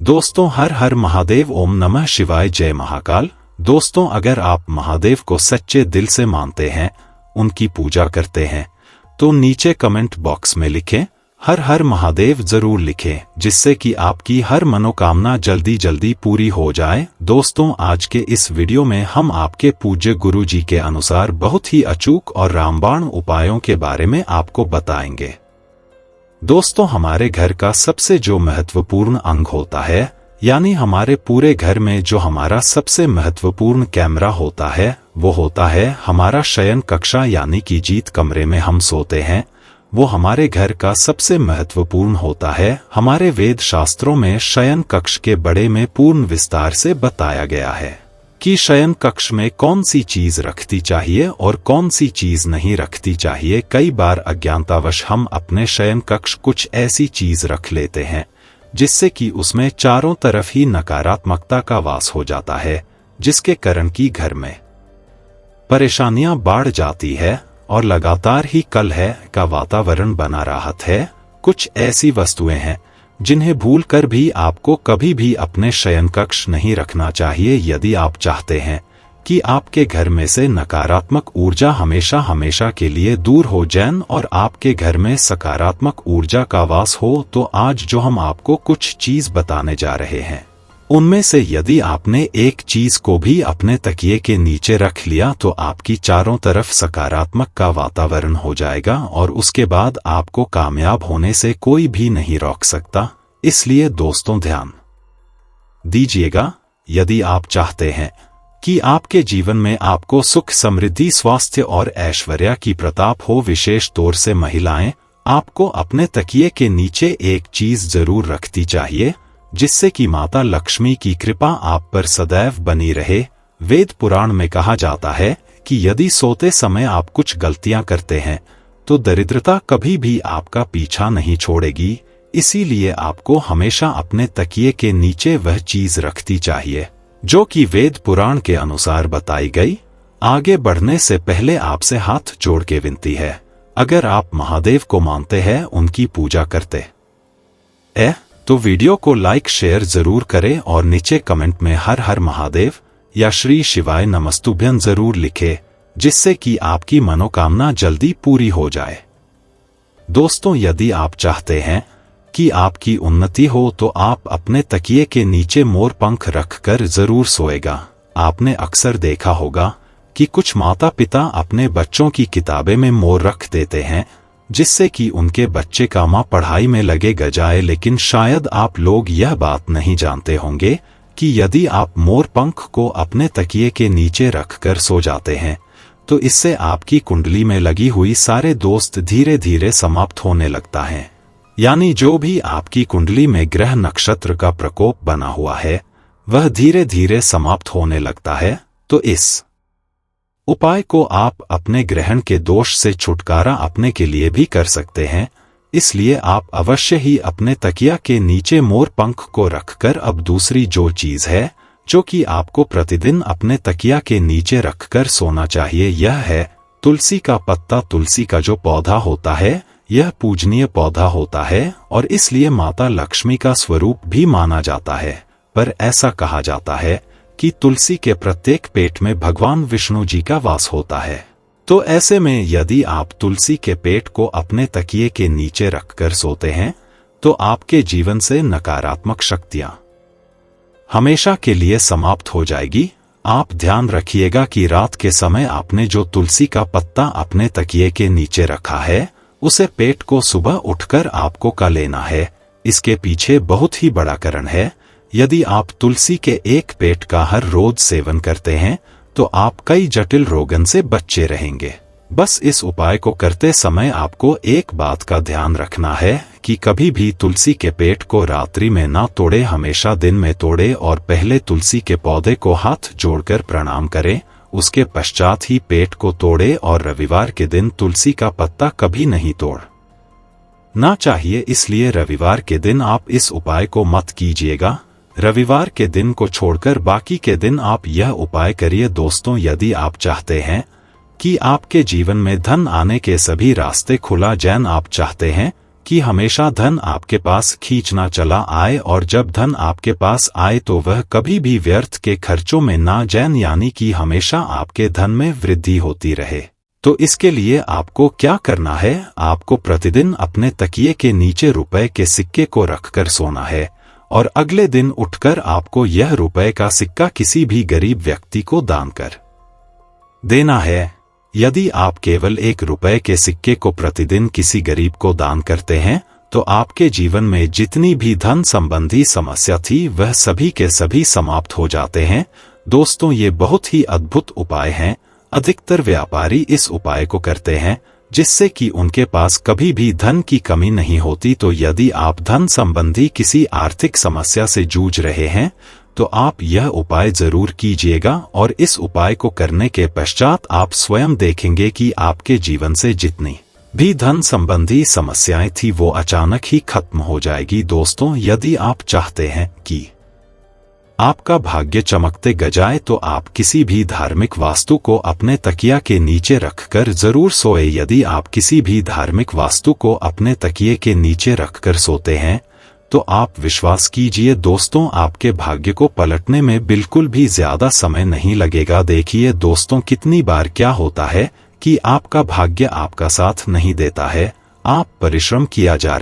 दोस्तों हर हर महादेव, ओम नमः शिवाय, जय महाकाल। दोस्तों अगर आप महादेव को सच्चे दिल से मानते हैं, उनकी पूजा करते हैं, तो नीचे कमेंट बॉक्स में लिखें हर हर महादेव जरूर लिखें, जिससे कि आपकी हर मनोकामना जल्दी जल्दी पूरी हो जाए। दोस्तों आज के इस वीडियो में हम आपके पूज्य गुरु जी के अनुसार बहुत ही अचूक और रामबाण उपायों के बारे में आपको बताएंगे। दोस्तों हमारे घर का सबसे जो महत्वपूर्ण अंग होता है, यानी हमारे पूरे घर में जो हमारा सबसे महत्वपूर्ण कैमरा होता है, वो होता है हमारा शयन कक्षा, यानी कि जीत कमरे में हम सोते हैं। वो हमारे घर का सबसे महत्वपूर्ण होता है। हमारे वेद शास्त्रों में शयन कक्ष के बारे में पूर्ण विस्तार से बताया गया है कि शयन कक्ष में कौन सी चीज रखती चाहिए और कौन सी चीज नहीं रखती चाहिए। कई बार अज्ञानतावश हम अपने शयन कक्ष कुछ ऐसी चीज रख लेते हैं जिससे कि उसमें चारों तरफ ही नकारात्मकता का वास हो जाता है, जिसके कारण की घर में परेशानियां बढ़ जाती है और लगातार ही कलह का वातावरण बना रहता है। कुछ ऐसी वस्तुएं हैं जिन्हें भूलकर भी आपको कभी भी अपने शयन कक्ष नहीं रखना चाहिए। यदि आप चाहते हैं कि आपके घर में से नकारात्मक ऊर्जा हमेशा हमेशा के लिए दूर हो जाए और आपके घर में सकारात्मक ऊर्जा का वास हो, तो आज जो हम आपको कुछ चीज बताने जा रहे हैं, उनमें से यदि आपने एक चीज को भी अपने तकिए के नीचे रख लिया तो आपकी चारों तरफ सकारात्मक का वातावरण हो जाएगा और उसके बाद आपको कामयाब होने से कोई भी नहीं रोक सकता। इसलिए दोस्तों ध्यान दीजिएगा, यदि आप चाहते हैं कि आपके जीवन में आपको सुख, समृद्धि, स्वास्थ्य और ऐश्वर्य की प्रताप हो, विशेष तौर से महिलाएं, आपको अपने तकिए के नीचे एक चीज जरूर रखती चाहिए, जिससे कि माता लक्ष्मी की कृपा आप पर सदैव बनी रहे। वेद पुराण में कहा जाता है कि यदि सोते समय आप कुछ गलतियां करते हैं तो दरिद्रता कभी भी आपका पीछा नहीं छोड़ेगी। इसीलिए आपको हमेशा अपने तकिए के नीचे वह चीज रखती चाहिए जो कि वेद पुराण के अनुसार बताई गई। आगे बढ़ने से पहले आपसे हाथ जोड़ के विनती है, अगर आप महादेव को मानते हैं, उनकी पूजा करते हैं, तो वीडियो को लाइक शेयर जरूर करें और नीचे कमेंट में हर हर महादेव या श्री शिवाय नमस्तुभ्यं जरूर लिखें, जिससे कि आपकी मनोकामना जल्दी पूरी हो जाए। दोस्तों यदि आप चाहते हैं कि आपकी उन्नति हो तो आप अपने तकिए के नीचे मोर पंख रखकर जरूर सोएगा। आपने अक्सर देखा होगा कि कुछ माता पिता अपने बच्चों की किताबें में मोर रख देते हैं, जिससे कि उनके बच्चे का मां पढ़ाई में लगे जाए। लेकिन शायद आप लोग यह बात नहीं जानते होंगे कि यदि आप मोर पंख को अपने तकिए के नीचे रखकर सो जाते हैं तो इससे आपकी कुंडली में लगी हुई सारे दोस्त धीरे धीरे समाप्त होने लगता है। यानी जो भी आपकी कुंडली में ग्रह नक्षत्र का प्रकोप बना हुआ है वह धीरे धीरे समाप्त होने लगता है। तो इस उपाय को आप अपने ग्रहण के दोष से छुटकारा अपने के लिए भी कर सकते हैं। इसलिए आप अवश्य ही अपने तकिया के नीचे मोर पंख को रखकर अब दूसरी जो चीज है जो कि आपको प्रतिदिन अपने तकिया के नीचे रखकर सोना चाहिए, यह है तुलसी का पत्ता। तुलसी का जो पौधा होता है यह पूजनीय पौधा होता है और इसलिए माता लक्ष्मी का स्वरूप भी माना जाता है। पर ऐसा कहा जाता है कि तुलसी के प्रत्येक पेट में भगवान विष्णु जी का वास होता है। तो ऐसे में यदि आप तुलसी के पेट को अपने तकिए के नीचे रखकर सोते हैं तो आपके जीवन से नकारात्मक शक्तियां हमेशा के लिए समाप्त हो जाएगी। आप ध्यान रखिएगा कि रात के समय आपने जो तुलसी का पत्ता अपने तकिए के नीचे रखा है, उसे पेट को सुबह उठकर आपको का लेना है। इसके पीछे बहुत ही बड़ा कारण है। यदि आप तुलसी के एक पेट का हर रोज सेवन करते हैं तो आप कई जटिल रोगन से बचे रहेंगे। बस इस उपाय को करते समय आपको एक बात का ध्यान रखना है कि कभी भी तुलसी के पेट को रात्रि में ना तोड़े, हमेशा दिन में तोड़े और पहले तुलसी के पौधे को हाथ जोड़कर प्रणाम करें, उसके पश्चात ही पेट को तोड़े और रविवार के दिन तुलसी का पत्ता कभी नहीं तोड़ना चाहिए। इसलिए रविवार के दिन आप इस उपाय को मत कीजिएगा। रविवार के दिन को छोड़कर बाकी के दिन आप यह उपाय करिए। दोस्तों यदि आप चाहते हैं कि आपके जीवन में धन आने के सभी रास्ते खुला जाएं, आप चाहते हैं कि हमेशा धन आपके पास खींचना चला आए, और जब धन आपके पास आए तो वह कभी भी व्यर्थ के खर्चों में ना जाए, यानी कि हमेशा आपके धन में वृद्धि होती रहे। तो इसके लिए आपको क्या करना है? आपको प्रतिदिन अपने तकिए के नीचे रुपए के सिक्के को रखकर सोना है, और अगले दिन उठकर आपको यह रुपए का सिक्का किसी भी गरीब व्यक्ति को दान कर देना है। यदि आप केवल 1 रुपए के सिक्के को प्रतिदिन किसी गरीब को दान करते हैं तो आपके जीवन में जितनी भी धन संबंधी समस्या थी वह सभी के सभी समाप्त हो जाते हैं। दोस्तों, ये बहुत ही अद्भुत उपाय हैं। अधिकतर व्यापारी इस उपाय को करते हैं जिससे कि उनके पास कभी भी धन की कमी नहीं होती। तो यदि आप धन संबंधी किसी आर्थिक समस्या से जूझ रहे हैं तो आप यह उपाय जरूर कीजिएगा, और इस उपाय को करने के पश्चात आप स्वयं देखेंगे कि आपके जीवन से जितनी भी धन संबंधी समस्याएं थी वो अचानक ही खत्म हो जाएगी। दोस्तों, यदि आप चाहते हैं कि आपका भाग्य चमकते गजाए तो आप किसी भी धार्मिक वास्तु को अपने तकिया के नीचे रखकर जरूर सोए। यदि आप किसी भी धार्मिक वास्तु को अपने तकिए के नीचे रखकर सोते हैं तो आप विश्वास कीजिए दोस्तों, आपके भाग्य को पलटने में बिल्कुल भी ज्यादा समय नहीं लगेगा। देखिए दोस्तों, कितनी बार क्या होता है कि आपका भाग्य आपका साथ नहीं देता है। आप परिश्रम किया जा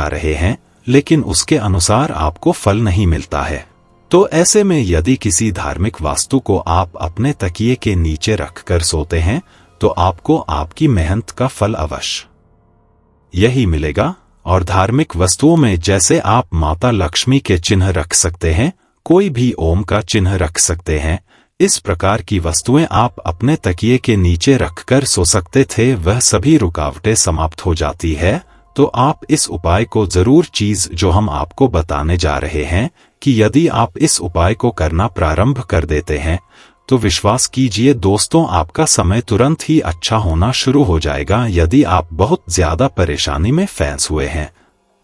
रहे हैं लेकिन उसके अनुसार आपको फल नहीं मिलता है। तो ऐसे में यदि किसी धार्मिक वास्तु को आप अपने तकिए के नीचे रखकर सोते हैं तो आपको आपकी मेहनत का फल अवश्य यही मिलेगा। और धार्मिक वस्तुओं में जैसे आप माता लक्ष्मी के चिन्ह रख सकते हैं, कोई भी ओम का चिन्ह रख सकते हैं, इस प्रकार की वस्तुएं आप अपने तकिए के नीचे रखकर सो सकते थे। वह सभी रुकावटें समाप्त हो जाती है। तो आप इस उपाय को जरूर जो हम आपको बताने जा रहे हैं कि यदि आप इस उपाय को करना प्रारंभ कर देते हैं तो विश्वास कीजिए दोस्तों, आपका समय तुरंत ही अच्छा होना शुरू हो जाएगा। यदि आप बहुत ज्यादा परेशानी में फंस हुए हैं,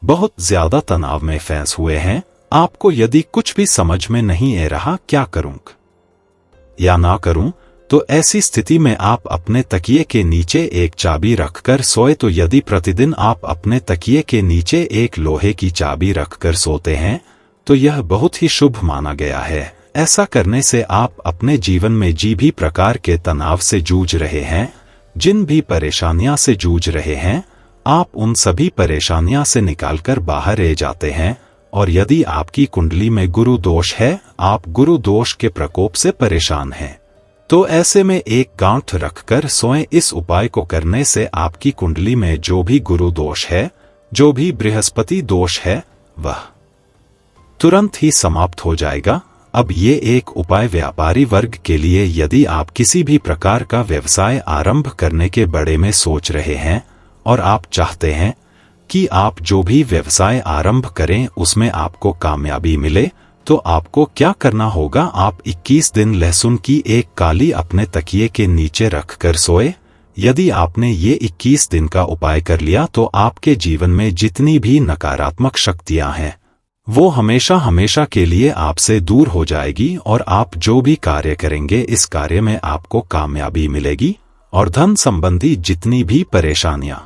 बहुत ज्यादा तनाव में फंस हुए हैं, आपको यदि कुछ भी समझ में नहीं आ रहा क्या करूं या ना करूं, तो ऐसी स्थिति में आप अपने तकिए के नीचे एक चाबी रखकर सोए। तो यदि प्रतिदिन आप अपने तकिए के नीचे एक लोहे की चाबी रखकर सोते हैं तो यह बहुत ही शुभ माना गया है। ऐसा करने से आप अपने जीवन में जिन भी प्रकार के तनाव से जूझ रहे हैं, जिन भी परेशानियां से जूझ रहे हैं, आप उन सभी परेशानियां से निकालकर बाहर आ जाते हैं। और यदि आपकी कुंडली में गुरु दोष है, आप गुरु दोष के प्रकोप से परेशान हैं, तो ऐसे में एक गांठ रखकर सोएं। इस उपाय को करने से आपकी कुंडली में जो भी गुरु दोष है, जो भी बृहस्पति दोष है, वह तुरंत ही समाप्त हो जाएगा। अब ये एक उपाय व्यापारी वर्ग के लिए, यदि आप किसी भी प्रकार का व्यवसाय आरंभ करने के बारे में सोच रहे हैं और आप चाहते हैं कि आप जो भी व्यवसाय आरंभ करें उसमें आपको कामयाबी मिले, तो आपको क्या करना होगा? आप 21 दिन लहसुन की एक काली अपने तकिए के नीचे रखकर सोए। यदि आपने ये 21 दिन का उपाय कर लिया तो आपके जीवन में जितनी भी नकारात्मक शक्तियां हैं वो हमेशा हमेशा के लिए आपसे दूर हो जाएगी, और आप जो भी कार्य करेंगे इस कार्य में आपको कामयाबी मिलेगी, और धन संबंधी जितनी भी परेशानियां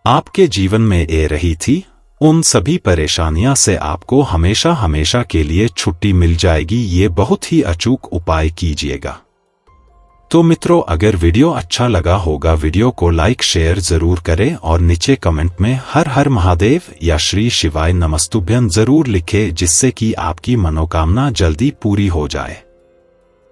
आपके जीवन में आ रही थी उन सभी परेशानियां से आपको हमेशा हमेशा के लिए छुट्टी मिल जाएगी। ये बहुत ही अचूक उपाय कीजिएगा। तो मित्रों, अगर वीडियो अच्छा लगा होगा वीडियो को लाइक शेयर जरूर करें, और नीचे कमेंट में हर हर महादेव या श्री शिवाय नमस्तुभ्यं जरूर लिखें, जिससे कि आपकी मनोकामना जल्दी पूरी हो जाए।